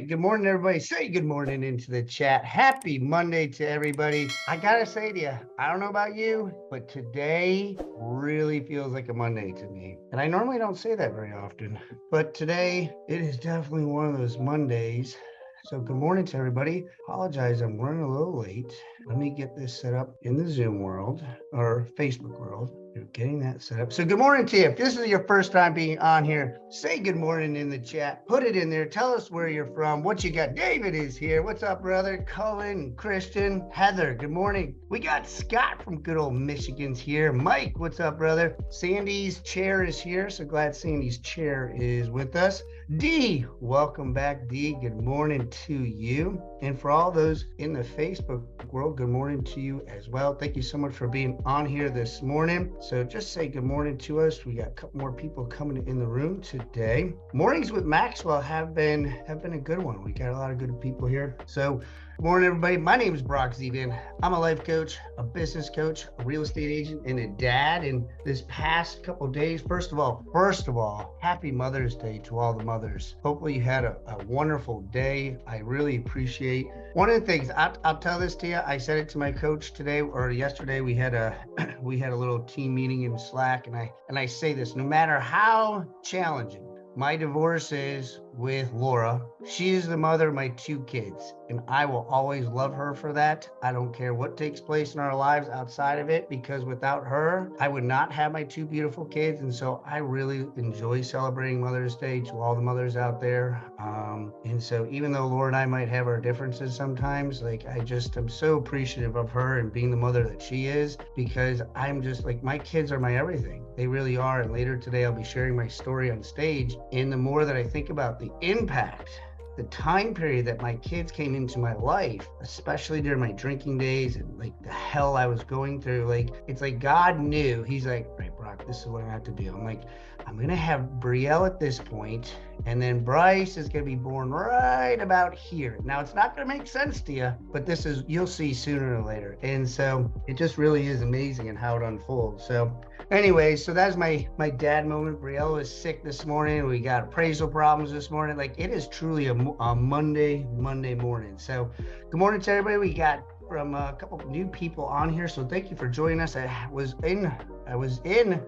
right. Good morning, everybody. Say good morning into the chat. Happy Monday to everybody. I got to say to you, I don't know about you, but today really feels like a Monday to me. And I normally don't say that very often, but today it is definitely one of those Mondays. So good morning to everybody. Apologize, I'm running a little late. Let me get this set up in the Zoom world or Facebook world. You're getting that set up. So good morning to you. If this is your first time being on here, say good morning in the chat. Put it in there. Tell us where you're from, what you got. David is here. What's up, brother? Cullen, Christian, Heather, good morning. We got Scott from good old Michigan's here. Mike, what's up, brother? Sandy's chair is here. So glad Sandy's chair is with us. D, welcome back, D. Good morning to you. And for all those in the Facebook world, good morning to you as well. Thank you so much for being on here this morning. So just say good morning to us. We got a couple more people coming in the room today. Mornings with Maxwell have been a good one. We got a lot of good people here. So good morning, everybody. My name is Brock Zevin. I'm a life coach, a business coach, a real estate agent, and a dad. And this past couple of days, first of all, happy Mother's Day to all the mothers. Hopefully you had a wonderful day. I really appreciate one of the things. I'll tell this to you. I said it to my coach today or yesterday. We had a little team meeting in Slack, and I say this: no matter how challenging my divorce is with Laura, she is the mother of my two kids, and I will always love her for that. I don't care what takes place in our lives outside of it, because without her, I would not have my two beautiful kids. And so I really enjoy celebrating Mother's Day to all the mothers out there. And so even though Laura and I might have our differences sometimes, like I'm so appreciative of her and being the mother that she is, because I'm just like, my kids are my everything. They really are. And later today, I'll be sharing my story on stage. And the more that I think about the impact, the time period that my kids came into my life, especially during my drinking days and like the hell I was going through, like, it's like God knew. He's like, right, Brock, this is what I have to do. I'm like, I'm going to have Brielle at this point, and then Bryce is going to be born right about here. Now, it's not going to make sense to you, but you'll see sooner or later. And so it just really is amazing in how it unfolds. So anyway, so that's my dad moment. Brielle was sick this morning. We got appraisal problems this morning. Like, it is truly a Monday morning. So good morning to everybody. We got from a couple of new people on here, so thank you for joining us. I wasn't in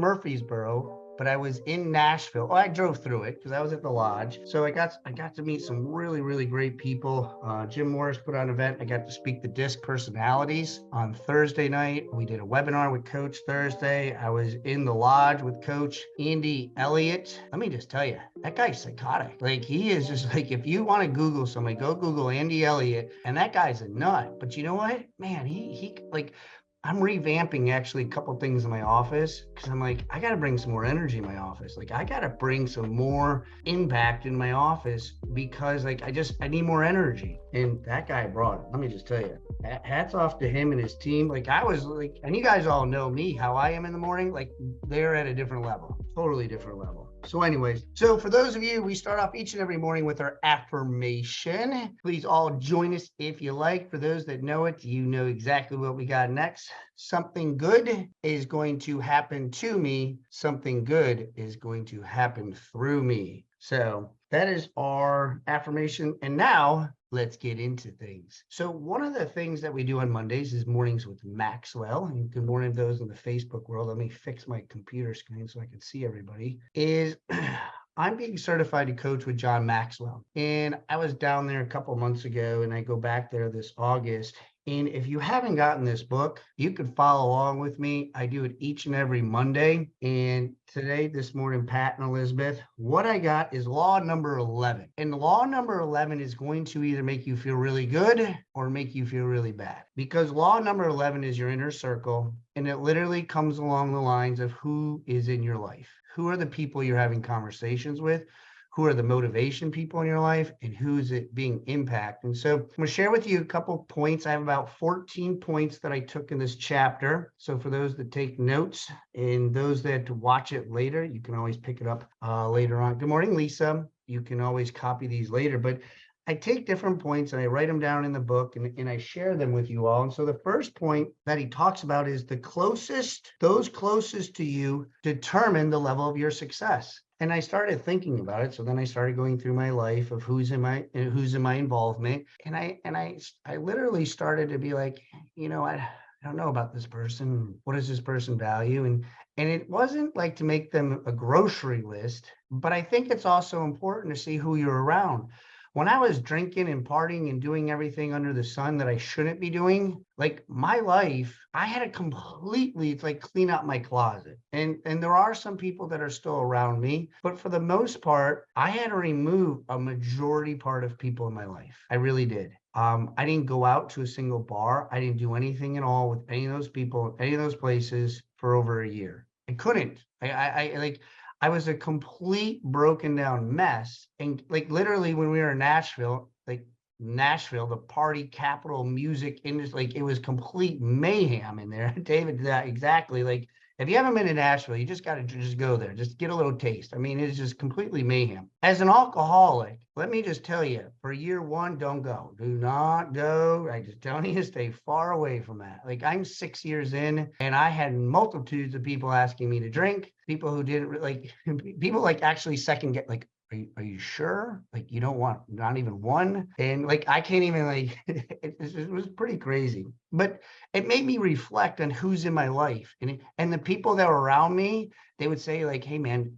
Murfreesboro, but I was in Nashville. Oh, I drove through it because I was at the lodge. So I got to meet some really, really great people. Jim Morris put on an event. I got to speak the DISC personalities on Thursday night. We did a webinar with Coach Thursday. I was in the lodge with Coach Andy Elliott. Let me just tell you, that guy's psychotic. Like, he is just like, if you want to Google somebody, go Google Andy Elliott, and that guy's a nut. But you know what, man, he like, I'm revamping actually a couple things in my office, because I'm like, I got to bring some more energy in my office. Like, I got to bring some more impact in my office, because like, I need more energy. And that guy brought it. Let me just tell you, hats off to him and his team. Like, I was like, and you guys all know me, how I am in the morning. Like, they're at a different level, totally different level. So anyways, so for those of you, we start off each and every morning with our affirmation. Please all join us if you like. For those that know it, you know exactly what we got next. Something good is going to happen to me. Something good is going to happen through me. So that is our affirmation. And now let's get into things. So one of the things that we do on Mondays is mornings with Maxwell. And good morning to those in the Facebook world. Let me fix my computer screen so I can see everybody. Is I'm being certified to coach with John Maxwell. And I was down there a couple months ago, and I go back there this August. And if you haven't gotten this book, you can follow along with me. I do it each and every Monday. And today, this morning, Pat and Elizabeth, what I got is law number 11. And law number 11 is going to either make you feel really good or make you feel really bad. Because law number 11 is your inner circle. And it literally comes along the lines of who is in your life. Who are the people you're having conversations with? Who are the motivation people in your life, and who's it being impacted? And so I'm going to share with you a couple of points. I have about 14 points that I took in this chapter. So for those that take notes and those that watch it later, you can always pick it up later on. Good morning, Lisa. You can always copy these later, but I take different points and I write them down in the book, and I share them with you all. And so the first point that he talks about is those closest to you determine the level of your success. And I started thinking about it. So then I started going through my life of who's in my involvement. And I literally started to be like, I don't know about this person. What does this person value? And it wasn't like to make them a grocery list, but I think it's also important to see who you're around. When I was drinking and partying and doing everything under the sun that I shouldn't be doing, like my life, I had to completely like clean out my closet. And there are some people that are still around me, but for the most part, I had to remove a majority part of people in my life. I really did. I didn't go out to a single bar. I didn't do anything at all with any of those people, any of those places for over a year. I couldn't. I like I was a complete broken down mess. And like literally when we were in Nashville, the party capital music industry, like it was complete mayhem in there. David, that exactly. Like if you haven't been to Nashville, you just got to just go there, just get a little taste. I mean, it's just completely mayhem. As an alcoholic, let me just tell you, for year one, don't go. Do not go. I just tell you to stay far away from that. Like I'm 6 years in, and I had multitudes of people asking me to drink. People who didn't like, people like actually second get like, are you sure? Like you don't want not even one? And like I can't even like it was pretty crazy. But it made me reflect on who's in my life. And the people that were around me, they would say, like, hey man,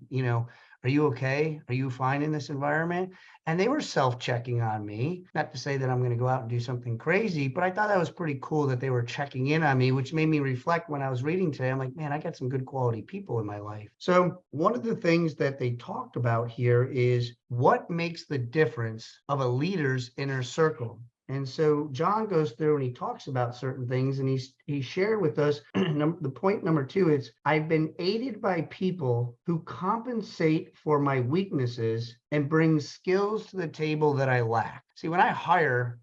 are you okay? Are you fine in this environment? And they were self-checking on me. Not to say that I'm going to go out and do something crazy, but I thought that was pretty cool that they were checking in on me, which made me reflect when I was reading today. I'm like, man, I got some good quality people in my life. So one of the things that they talked about here is what makes the difference of a leader's inner circle. And so John goes through and he talks about certain things, and he shared with us the point number 2 is I've been aided by people who compensate for my weaknesses and bring skills to the table that I lack. See, when I hire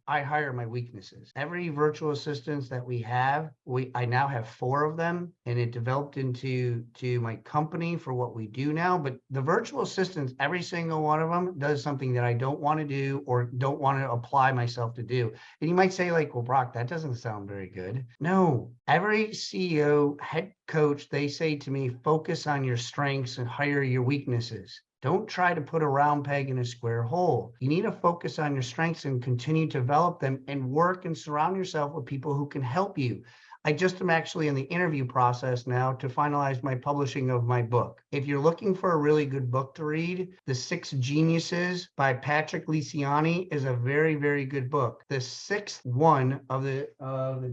my weaknesses. Every virtual assistants that we have, I now have 4 of them, and it developed into my company for what we do now. But the virtual assistants, every single one of them does something that I don't want to do or don't want to apply myself to do. And you might say, like, well, Brock, that doesn't sound very good. No, every CEO, head coach, they say to me, focus on your strengths and hire your weaknesses. Don't try to put a round peg in a square hole. You need to focus on your strengths and continue to develop them and work and surround yourself with people who can help you. I just am actually in the interview process now to finalize my publishing of my book. If you're looking for a really good book to read, The 6 Geniuses by Patrick Lencioni is a very, very good book. The 6th one of the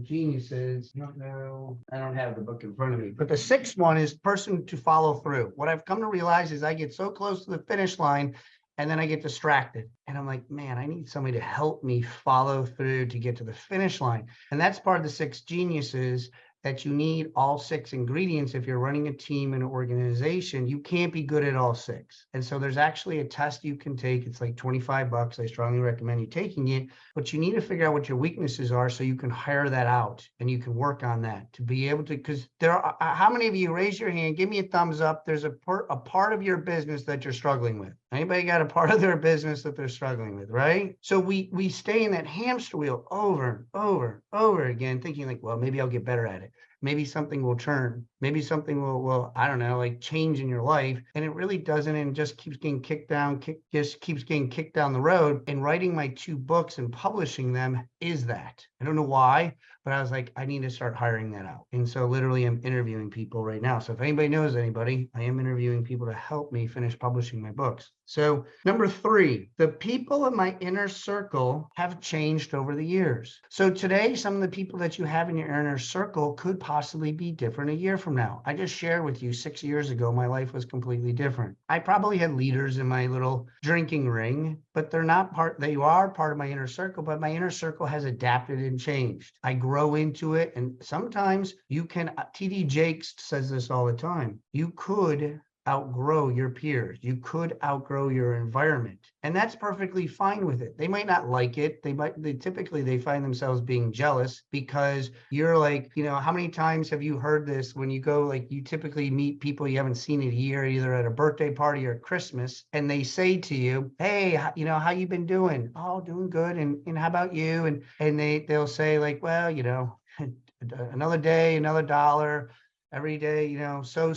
geniuses, I don't have the book in front of me, but the 6th one is person to follow through. What I've come to realize is I get so close to the finish line and then I get distracted. And I'm like, man, I need somebody to help me follow through to get to the finish line. And that's part of the 6 geniuses, that you need all 6 ingredients. If you're running a team and an organization, you can't be good at all 6. And so there's actually a test you can take. It's like $25. I strongly recommend you taking it, but you need to figure out what your weaknesses are so you can hire that out and you can work on that to be able to, because there are, how many of you, raise your hand, give me a thumbs up. There's a part of your business that you're struggling with. Anybody got a part of their business that they're struggling with, right? So we stay in that hamster wheel over and over again, thinking like, well, maybe I'll get better at it. Maybe something will turn. Maybe something will, I don't know, like change in your life. And it really doesn't, and just keeps getting kicked down, just keeps getting kicked down the road. And writing my 2 books and publishing them is that. I don't know why, but I was like, I need to start hiring that out. And so literally I'm interviewing people right now. So if anybody knows anybody, I am interviewing people to help me finish publishing my books. So number 3, the people in my inner circle have changed over the years. So today, some of the people that you have in your inner circle could possibly be different a year from now. I just shared with you 6 years ago, my life was completely different. I probably had leaders in my little drinking ring, but they are part of my inner circle, but my inner circle has adapted and changed. I grow into it. And sometimes you can, TD Jakes says this all the time, you could outgrow your peers. You could outgrow your environment. And that's perfectly fine with it. They might not like it. They typically find themselves being jealous because you're like, how many times have you heard this when you go, like you typically meet people you haven't seen in a year, either at a birthday party or Christmas, and they say to you, hey, how you been doing? Oh, doing good. And how about you? And they'll say like, well, another day, another dollar. every day, so,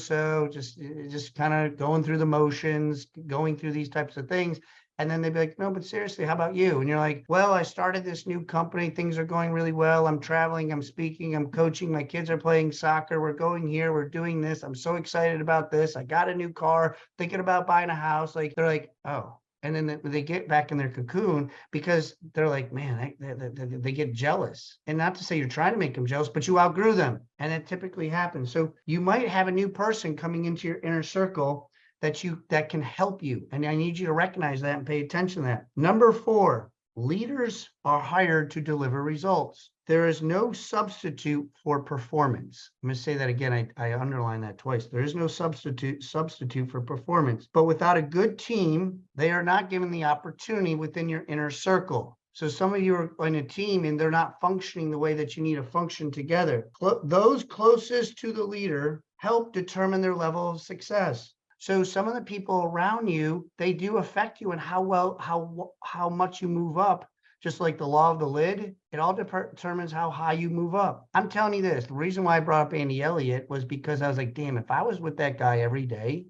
just kind of going through the motions, going through these types of things. And then they'd be like, no, but seriously, how about you? And you're like, well, I started this new company. Things are going really well. I'm traveling, I'm speaking, I'm coaching. My kids are playing soccer. We're going here. We're doing this. I'm so excited about this. I got a new car, thinking about buying a house. Like, they're like, oh. And then they get back in their cocoon because they're like, man, they get jealous. And not to say you're trying to make them jealous, but you outgrew them. And that typically happens. So you might have a new person coming into your inner circle that can help you. And I need you to recognize that and pay attention to that. Number 4, leaders are hired to deliver results. There is no substitute for performance. I'm going to say that again. I underline that twice. There is no substitute for performance. But without a good team, they are not given the opportunity within your inner circle. So some of you are in a team and they're not functioning the way that you need to function together. Those closest to the leader help determine their level of success. So some of the people around you, they do affect you and how much you move up. Just like the law of the lid, it all determines how high you move up. I'm telling you this, the reason why I brought up Andy Elliott was because I was like, damn, if I was with that guy every day,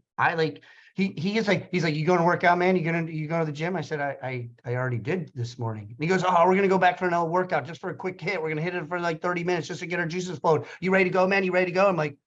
he's like, you going to work out, man? You go to the gym? I said, I already did this morning. And he goes, oh, we're going to go back for another workout just for a quick hit. We're going to hit it for like 30 minutes just to get our juices flowing. You ready to go, man? You ready to go? I'm like,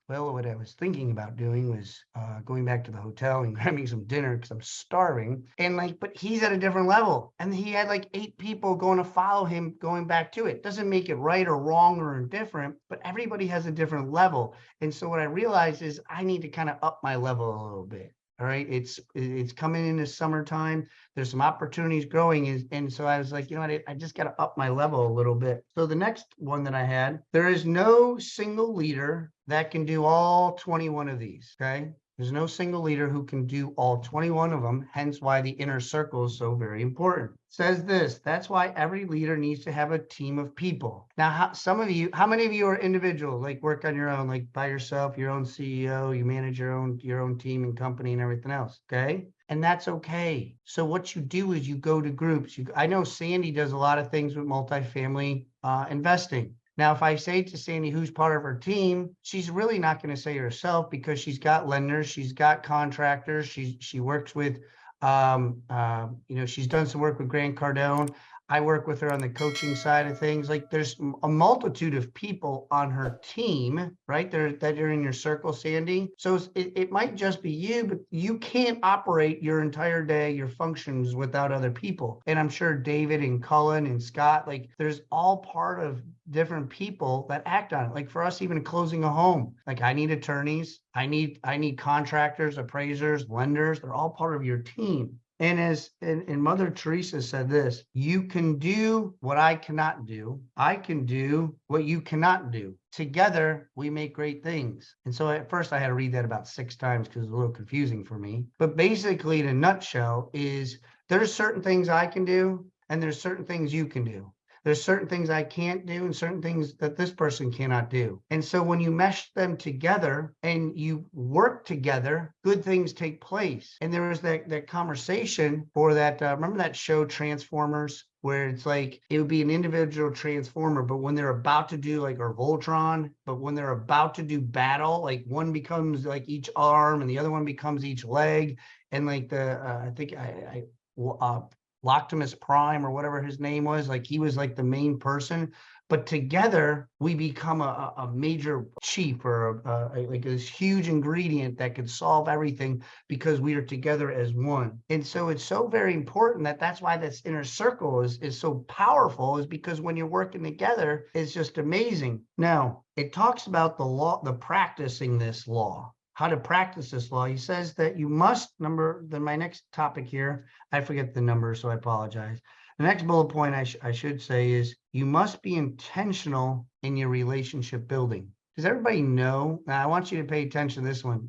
well, what I was thinking about doing was going back to the hotel and grabbing some dinner because I'm starving. And but he's at a different level. And he had like 8 people going to follow him going back to it. Doesn't make it right or wrong or indifferent, but everybody has a different level. And so what I realized is I need to kind of up my level a little bit. All right. It's coming into summertime. There's some opportunities growing. And so I was like, you know what? I just got to up my level a little bit. So the next one that I had, there is no single leader that can do all 21 of these. Okay. There's no single leader who can do all 21 of them, hence why the inner circle is so very important. It says this, that's why every leader needs to have a team of people. Now, how many of you are individual, like work on your own, like by yourself, your own CEO, you manage your own team and company and everything else, okay? And that's okay. So what you do is you go to groups. I know Sandy does a lot of things with multifamily investing. Now, if I say to Sandy, who's part of her team, she's really not going to say herself because she's got lenders, she's got contractors, she works with, she's done some work with Grant Cardone. I work with her on the coaching side of things. Like there's a multitude of people on her team, right? That are in your circle, Sandy. So it might just be you, but you can't operate your entire day, your functions without other people. And I'm sure David and Cullen and Scott, like there's all part of different people that act on it. Like for us, even closing a home, like I need attorneys, I need contractors, appraisers, lenders. They're all part of your team. And Mother Teresa said this, you can do what I cannot do. I can do what you cannot do. Together, we make great things. And so at first I had to read that about 6 times because it's a little confusing for me. But basically, in a nutshell, is there's certain things I can do and there's certain things you can do. There's certain things I can't do and certain things that this person cannot do. And so when you mesh them together and you work together, good things take place. And there was that conversation for that, remember that show Transformers? Where it's like, it would be an individual transformer, but when they're about to do or Voltron, but when they're about to do battle, like one becomes like each arm and the other one becomes each leg. And like I think Loctimus Prime or whatever his name was, like he was like the main person, but together we become a major chief or like this huge ingredient that could solve everything because we are together as one. And so it's so very important that's why this inner circle is so powerful, is because when you're working together, it's just amazing. Now, it talks about the practicing this law. How to practice this law. He says that you must, my next topic here, I forget the number, so I apologize. The next bullet point I should say is you must be intentional in your relationship building. Does everybody know? Now I want you to pay attention to this one.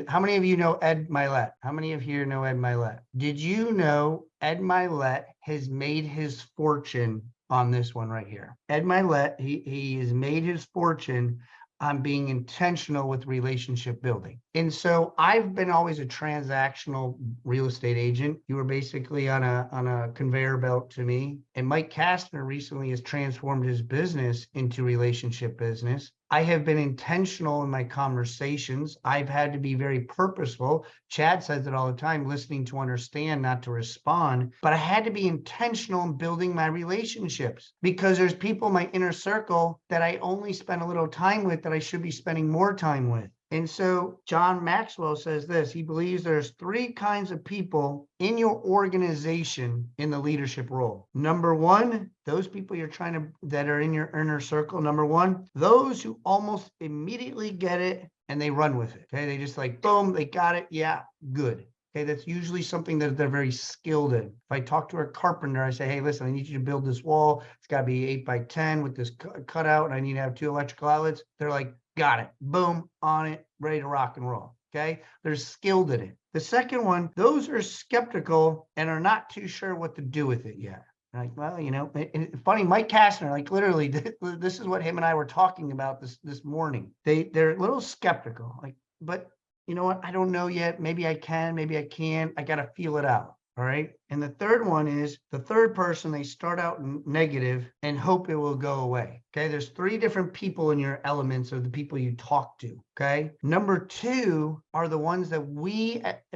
How many of you know Ed Milet? How many of you here know Ed Milet? Did you know Ed Milet has made his fortune on this one right here? Ed Milet, he has made his fortune on being intentional with relationship building. And so I've been always a transactional real estate agent. You were basically on a conveyor belt to me. And Mike Kastner recently has transformed his business into relationship business. I have been intentional in my conversations. I've had to be very purposeful. Chad says it all the time, listening to understand, not to respond. But I had to be intentional in building my relationships because there's people in my inner circle that I only spend a little time with that I should be spending more time with. And so John Maxwell says this, he believes there's 3 kinds of people in your organization in the leadership role. Number 1, those people that are in your inner circle. Number 1, those who almost immediately get it and they run with it. Okay. They just like, boom, they got it. Yeah, good. Okay, that's usually something that they're very skilled in. If I talk to a carpenter, I say, hey, listen, I need you to build this wall. It's got to be 8 by 10 with this cutout, and I need to have 2 electrical outlets. They're like, got it. Boom, on it, ready to rock and roll. Okay, they're skilled in it. The second one, those are skeptical and are not too sure what to do with it yet. Like, well, and funny, Mike Kastner, like literally, this is what him and I were talking about this morning. They're a little skeptical, like, but you know what? I don't know yet. Maybe I can, maybe I can't. I got to feel it out. All right. And the third one is the third person, they start out negative and hope it will go away. Okay. There's 3 different people in your elements of the people you talk to. Okay. Number 2 are the ones that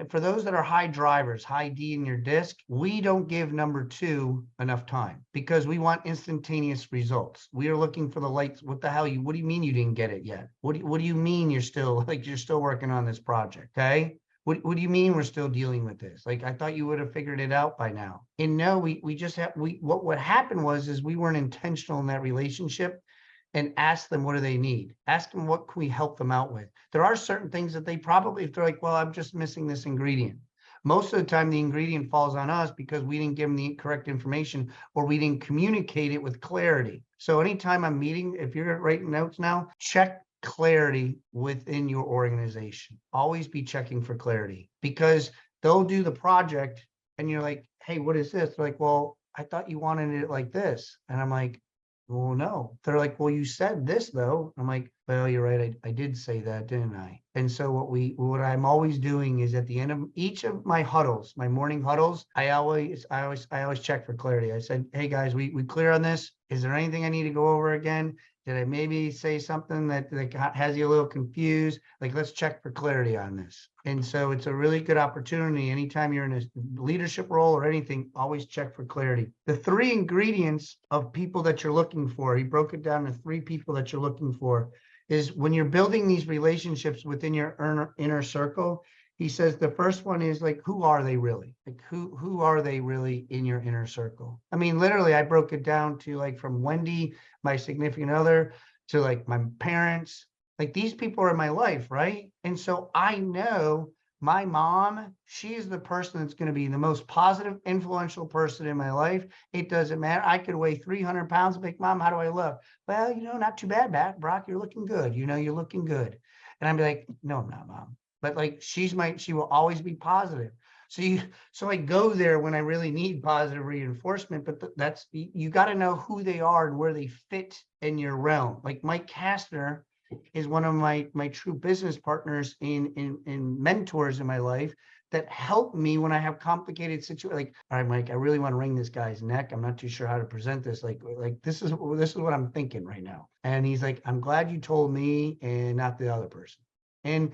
for those that are high drivers, high D in your disc, we don't give number 2 enough time because we want instantaneous results. We are looking for the lights. What the hell? What do you mean you didn't get it yet? What do you mean you're still working on this project? Okay. What do you mean we're still dealing with this? Like, I thought you would have figured it out by now. And no, what happened is we weren't intentional in that relationship and ask them, what do they need? Ask them, what can we help them out with? There are certain things that they probably, if they're like, well, I'm just missing this ingredient. Most of the time, the ingredient falls on us because we didn't give them the correct information or we didn't communicate it with clarity. So anytime I'm meeting, if you're writing notes now, check clarity within your organization. Always be checking for clarity because they'll do the project and you're like, hey, what is this? They're like, well, I thought you wanted it like this. And I'm like, well, no. They're like, well, you said this though. I'm like, well, you're right. I did say that, didn't I? And so what I'm always doing is at the end of each of my huddles, my morning huddles, I always check for clarity. I said, hey guys, we clear on this? Is there anything I need to go over again? Did I maybe say something that has you a little confused? Like, let's check for clarity on this. And so it's a really good opportunity. Anytime you're in a leadership role or anything, always check for clarity. The 3 ingredients of people that you're looking for, he broke it down to 3 people that you're looking for, is when you're building these relationships within your inner circle, he says the first one is like, who are they really? Like, who are they really in your inner circle? I mean, literally, I broke it down to like from Wendy, my significant other, to like my parents. Like, these people are in my life, right? And so I know my mom, she's the person that's going to be the most positive, influential person in my life. It doesn't matter. I could weigh 300 pounds and be like, Mom, how do I look? Well, not too bad, Brock. You're looking good. You're looking good. And I'd be like, no, I'm not, Mom. But like, she will always be positive. So I go there when I really need positive reinforcement, but you got to know who they are and where they fit in your realm. Like Mike Kastner is one of my true business partners in mentors in my life that help me when I have complicated situations. Like, all right, Mike, I really want to wring this guy's neck. I'm not too sure how to present this. Like this is what I'm thinking right now. And he's like, I'm glad you told me and not the other person.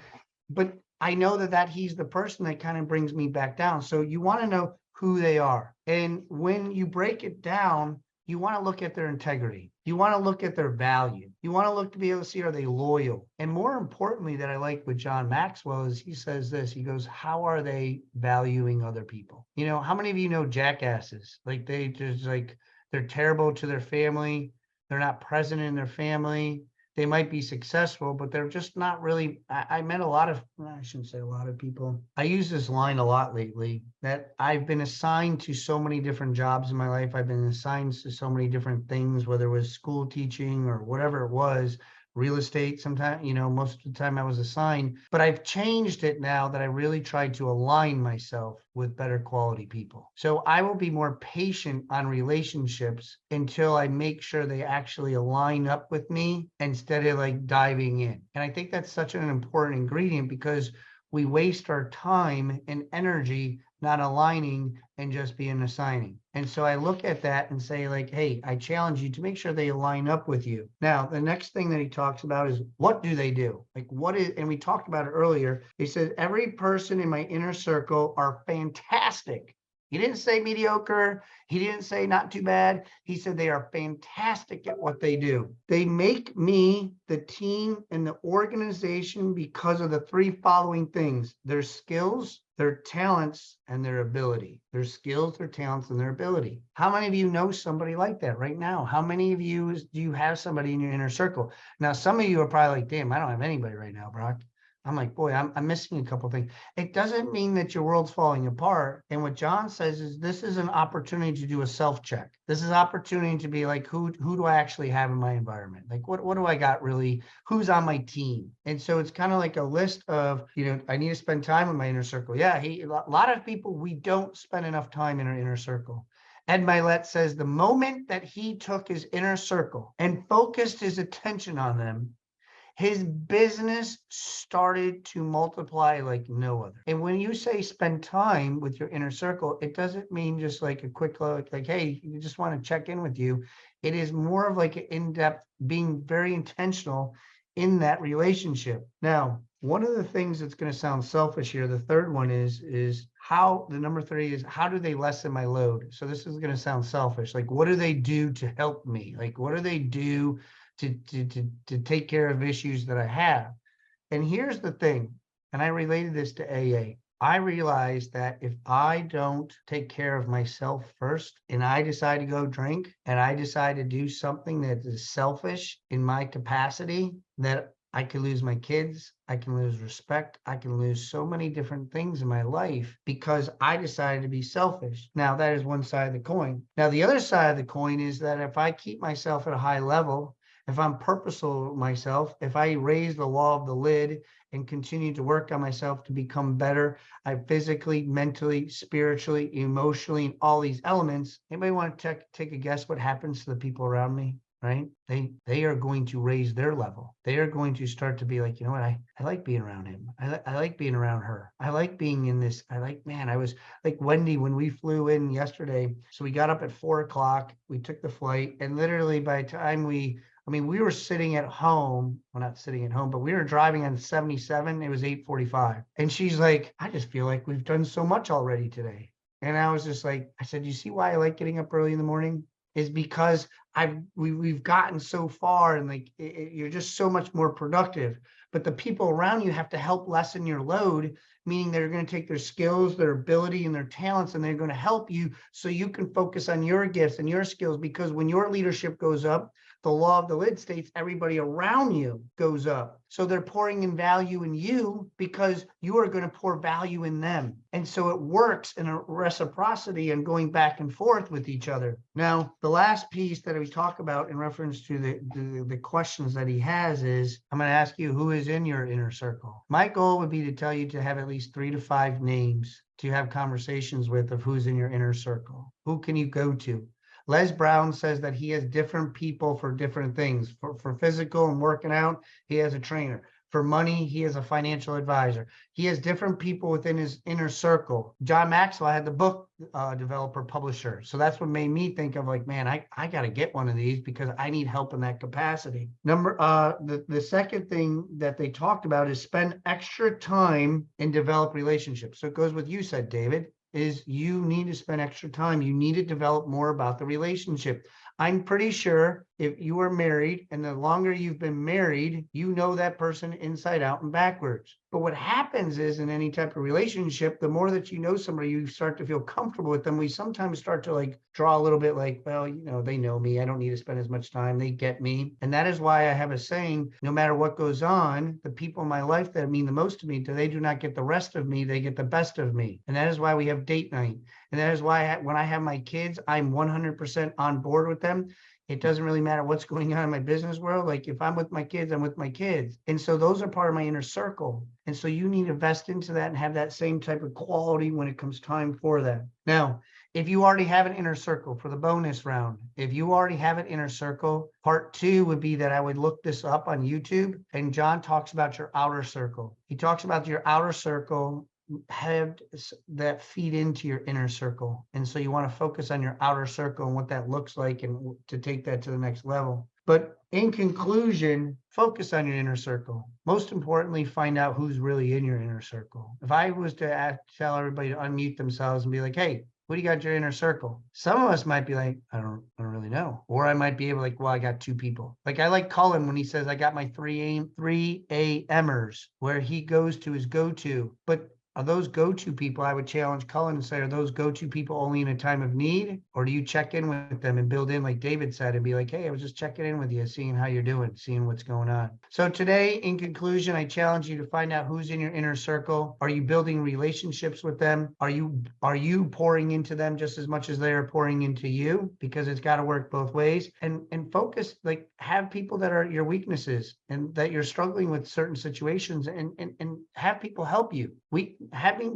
But I know that he's the person that kind of brings me back down. So you want to know who they are. And when you break it down, you want to look at their integrity. You want to look at their value. You want to look to be able to see, are they loyal? And more importantly, that I like with John Maxwell is he says this, he goes, how are they valuing other people? How many of you know jackasses? Like they're terrible to their family. They're not present in their family. They might be successful, but they're just not really. I met I shouldn't say a lot of people. I use this line a lot lately that I've been assigned to so many different jobs in my life. I've been assigned to so many different things, whether it was school teaching or whatever it was, real estate. Sometimes, most of the time I was assigned, but I've changed it now that I really tried to align myself with better quality people. So I will be more patient on relationships until I make sure they actually align up with me instead of like diving in. And I think that's such an important ingredient because we waste our time and energy not aligning and just being assigning. And so I look at that and say like, hey, I challenge you to make sure they line up with you. Now, the next thing that he talks about is what do they do? Like what is, and we talked about it earlier. He said, every person in my inner circle are fantastic. He didn't say mediocre. He didn't say not too bad. He said they are fantastic at what they do. They make me, the team, and the organization because of the three following things: their skills, their talents, and their ability. Their skills, their talents, and their ability. How many of you know somebody like that right now? How many of you do you have somebody in your inner circle? Now, some of you are probably like, damn, I don't have anybody right now, Brock. I'm like, boy, I'm missing a couple things. It doesn't mean that your world's falling apart. And what John says is this is an opportunity to do a self-check. This is opportunity to be like, who do I actually have in my environment? Like, what do I got really? Who's on my team? And so it's kind of like a list of, I need to spend time in my inner circle. Yeah, a lot of people, we don't spend enough time in our inner circle. Ed Milet says the moment that he took his inner circle and focused his attention on them, his business started to multiply like no other. And when you say spend time with your inner circle, it doesn't mean just like a quick look, like, hey, you just want to check in with you. It is more of like an in-depth, being very intentional in that relationship. Now, one of the things that's going to sound selfish here, the third one is how, the number 3 is how do they lessen my load? So this is going to sound selfish. Like, what do they do to help me? Like, what do they do to take care of issues that I have? And here's the thing, and I related this to AA. I realized that if I don't take care of myself first and I decide to go drink and I decide to do something that is selfish in my capacity, that I can lose my kids, I can lose respect, I can lose so many different things in my life because I decided to be selfish. Now, that is one side of the coin. Now, the other side of the coin is that if I keep myself at a high level, if I'm purposeful with myself, if I raise the law of the lid and continue to work on myself to become better, I physically, mentally, spiritually, emotionally, and all these elements, anybody want to take a guess what happens to the people around me? Right? They are going to raise their level. They are going to start to be like, you know what? I like being around him. I like being around her. I like being in this. I was like Wendy when we flew in yesterday. So we got up at 4:00. We took the flight, and literally by the time we were sitting at home. Well, not sitting at home, but we were driving on 77. It was 8:45. And she's like, I just feel like we've done so much already today. And I was just like, I said, you see why I like getting up early in the morning? Is because we've gotten so far, and like you're just so much more productive. But the people around you have to help lessen your load, meaning they're going to take their skills, their ability, and their talents, and they're going to help you so you can focus on your gifts and your skills. Because when your leadership goes up, the law of the lid states everybody around you goes up. So they're pouring in value in you because you are going to pour value in them. And so it works in a reciprocity and going back and forth with each other. Now, the last piece that we talk about in reference to the questions that he has is, I'm going to ask you, who is in your inner circle? My goal would be to tell you to have at least 3 to 5 names to have conversations with of who's in your inner circle. Who can you go to? Les Brown says that he has different people for different things. For physical and working out, he has a trainer. For money, he has a financial advisor. He has different people within his inner circle. John Maxwell had the book developer publisher. So that's what made me think of like, man, I got to get one of these because I need help in that capacity. The second thing that they talked about is spend extra time and develop relationships. So it goes with you said, David, is you need to spend extra time. You need to develop more about the relationship. I'm pretty sure if you are married and the longer you've been married, you know that person inside out and backwards. But what happens is in any type of relationship, the more that you know somebody, you start to feel comfortable with them. We sometimes start to like draw a little bit like, well, they know me. I don't need to spend as much time. They get me. And that is why I have a saying, no matter what goes on, the people in my life that mean the most to me, they do not get the rest of me. They get the best of me. And that is why we have date night. And that is why when I have my kids, I'm 100% on board with them. It doesn't really matter what's going on in my business world. Like if I'm with my kids, I'm with my kids. And so those are part of my inner circle. And so you need to invest into that and have that same type of quality when it comes time for that. Now, if you already have an inner circle for the bonus round, if you already have an inner circle, part 2 would be that I would look this up on YouTube. And John talks about your outer circle. He talks about your outer circle have that feed into your inner circle. And so you want to focus on your outer circle and what that looks like and to take that to the next level. But in conclusion, focus on your inner circle. Most importantly, find out who's really in your inner circle. If I was to tell everybody to unmute themselves and be like, hey, what do you got in your inner circle? Some of us might be like, I don't really know. Or I might be able like, well, I got 2 people. Like I like Cullen when he says, I got my 3 AMers, where he goes to his go-to. But are those go-to people? I would challenge Cullen and say, are those go-to people only in a time of need? Or do you check in with them and build in, like David said, and be like, hey, I was just checking in with you, seeing how you're doing, seeing what's going on. So today, in conclusion, I challenge you to find out who's in your inner circle. Are you building relationships with them? Are you pouring into them just as much as they are pouring into you? Because it's got to work both ways. And focus, like have people that are your weaknesses and that you're struggling with certain situations and have people help you.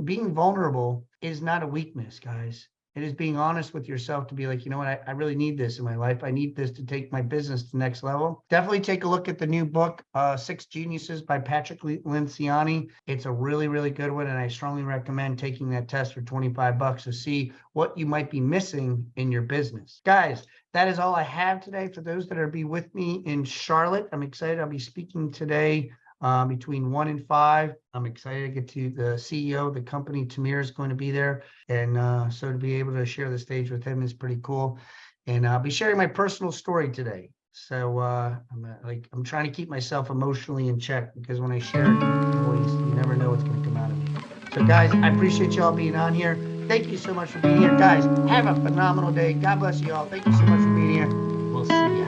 Being vulnerable is not a weakness, guys. It is being honest with yourself to be like, you know what, I really need this in my life. I need this to take my business to the next level. Definitely take a look at the new book, 6 Geniuses by Patrick Lenciani. It's a really, really good one. And I strongly recommend taking that test for $25 to see what you might be missing in your business. Guys, that is all I have today. For those that are be with me in Charlotte, I'm excited. I'll be speaking today between 1 and 5. I'm excited to get to the CEO of the company. Tamir is going to be there. And so to be able to share the stage with him is pretty cool. And I'll be sharing my personal story today. So I'm trying to keep myself emotionally in check, because when I share it, you never know what's going to come out of me. So guys, I appreciate y'all being on here. Thank you so much for being here. Guys, have a phenomenal day. God bless you all. Thank you so much for being here. We'll see you.